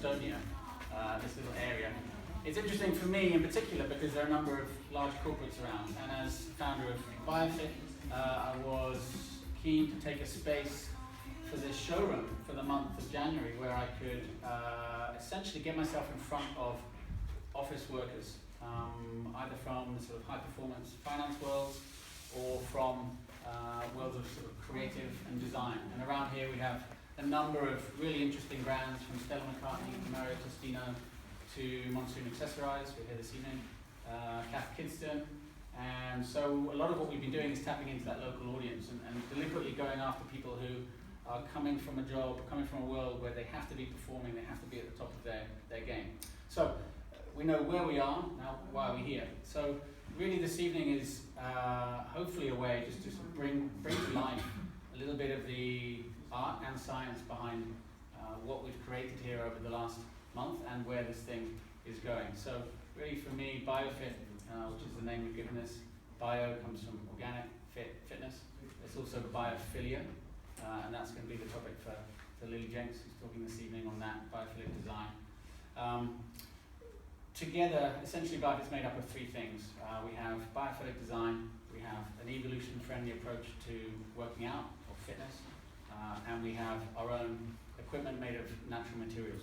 Estonia, this little area. It's interesting for me in particular because there are a number of large corporates around, and as founder of BioFit, I was keen to take a space for this showroom for the month of January where I could essentially get myself in front of office workers, either from the sort of high performance finance worlds or from worlds of sort of creative and design. And around here we have a number of really interesting brands, from Stella McCartney, Mario Tostino, to Monsoon Accessorize, we're here this evening, Kath Kidston. And so a lot of what we've been doing is tapping into that local audience and deliberately going after people who are coming from a job, coming from a world where they have to be performing, they have to be at the top of their game. So we know where we are, now why are we here? So really this evening is hopefully a way just to sort of bring to life a little bit of the art and science behind what we've created here over the last month and where this thing is going. So really for me, BioFit, which is the name we've given this, bio comes from organic, fitness. It's also biophilia, and that's going to be the topic for Lily Jenks, who's talking this evening on that, biophilic design. Together, essentially BioFit's made up of three things. We have biophilic design, we have an evolution-friendly approach to working out, or fitness, and we have our own equipment made of natural materials.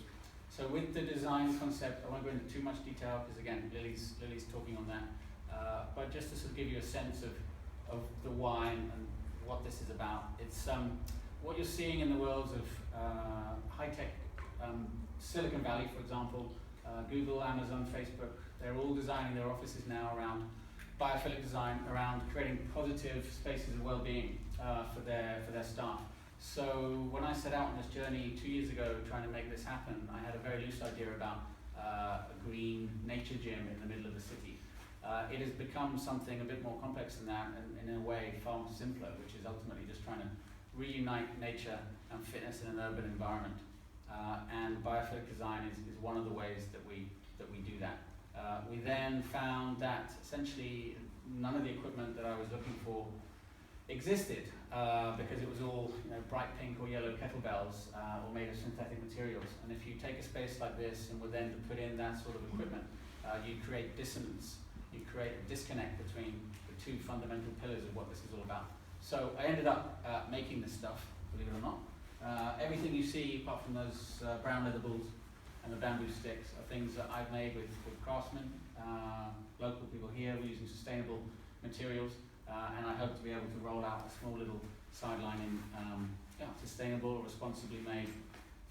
So with the design concept, I won't go into too much detail because again, Lily's talking on that, but just to sort of give you a sense of the why and what this is about. It's what you're seeing in the worlds of high-tech Silicon Valley, for example, Google, Amazon, Facebook, they're all designing their offices now around biophilic design, around creating positive spaces of well-being for their staff. So when I set out on this journey 2 years ago trying to make this happen, I had a very loose idea about a green nature gym in the middle of the city. It has become something a bit more complex than that, and in a way far more simpler, which is ultimately just trying to reunite nature and fitness in an urban environment. And biophilic design is one of the ways that we do that. We then found that essentially none of the equipment that I was looking for existed because it was all bright pink or yellow kettlebells or made of synthetic materials. And if you take a space like this and were then to put in that sort of equipment, you create dissonance, you create a disconnect between the two fundamental pillars of what this is all about. So I ended up making this stuff, believe it or not. Everything you see, apart from those brown leather balls and the bamboo sticks, are things that I've made with craftsmen, local people here. We're using sustainable materials. And I hope to be able to roll out a small little sideline in sustainable, responsibly made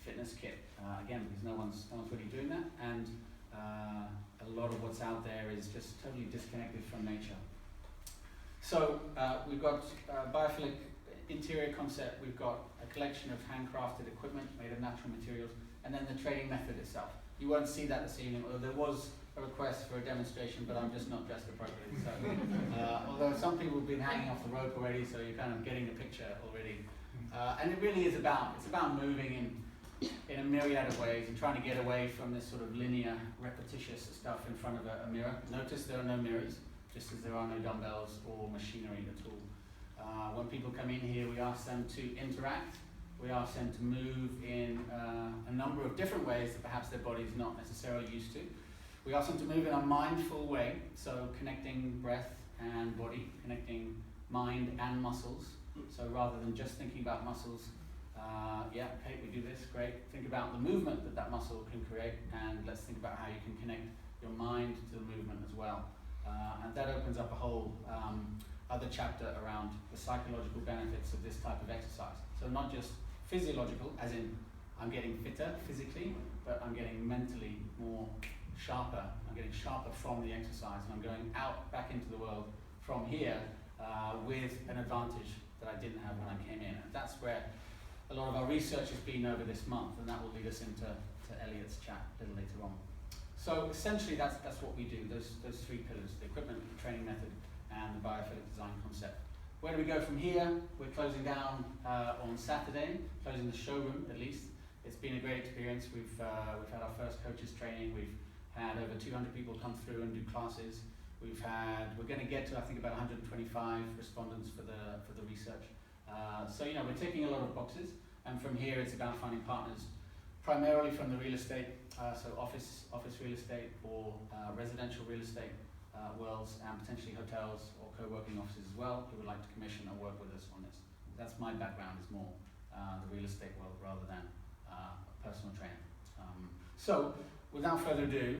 fitness kit. Again, because no one's really doing that, and a lot of what's out there is just totally disconnected from nature. So we've got biophilic interior concept, we've got a collection of handcrafted equipment made of natural materials, and then the training method itself. You won't see that this evening, although there was a request for a demonstration, but I'm just not dressed appropriately. So, although some people have been hanging off the rope already, so you're kind of getting the picture already. And it really is about moving in a myriad of ways and trying to get away from this sort of linear, repetitious stuff in front of a mirror. Notice there are no mirrors, just as there are no dumbbells or machinery at all. When people come in here, we ask them to interact. We ask them to move in a number of different ways that perhaps their body's not necessarily used to. We ask them to move in a mindful way, so connecting breath and body, connecting mind and muscles. So rather than just thinking about muscles, okay, we do this, great. Think about the movement that muscle can create, and let's think about how you can connect your mind to the movement as well. And that opens up a whole other chapter around the psychological benefits of this type of exercise. So not just physiological, as in I'm getting fitter physically, but I'm getting mentally more sharper. I'm getting sharper from the exercise, and I'm going out back into the world from here with an advantage that I didn't have when I came in. And that's where a lot of our research has been over this month, and that will lead us into Elliot's chat a little later on. So essentially that's what we do, those three pillars: the equipment, the training method, and the biophilic design concept. Where do we go from here? We're closing down on Saturday, closing the showroom at least. It's been a great experience. We've had our first coaches training. We've had over 200 people come through and do classes. We're going to get to, I think, about 125 respondents for the research. So we're ticking a lot of boxes, and from here it's about finding partners, primarily from the real estate, so office real estate or residential real estate worlds, and potentially hotels or co-working offices as well, who would like to commission or work with us on this. That's my background, is more the real estate world rather than personal training. So, without further ado,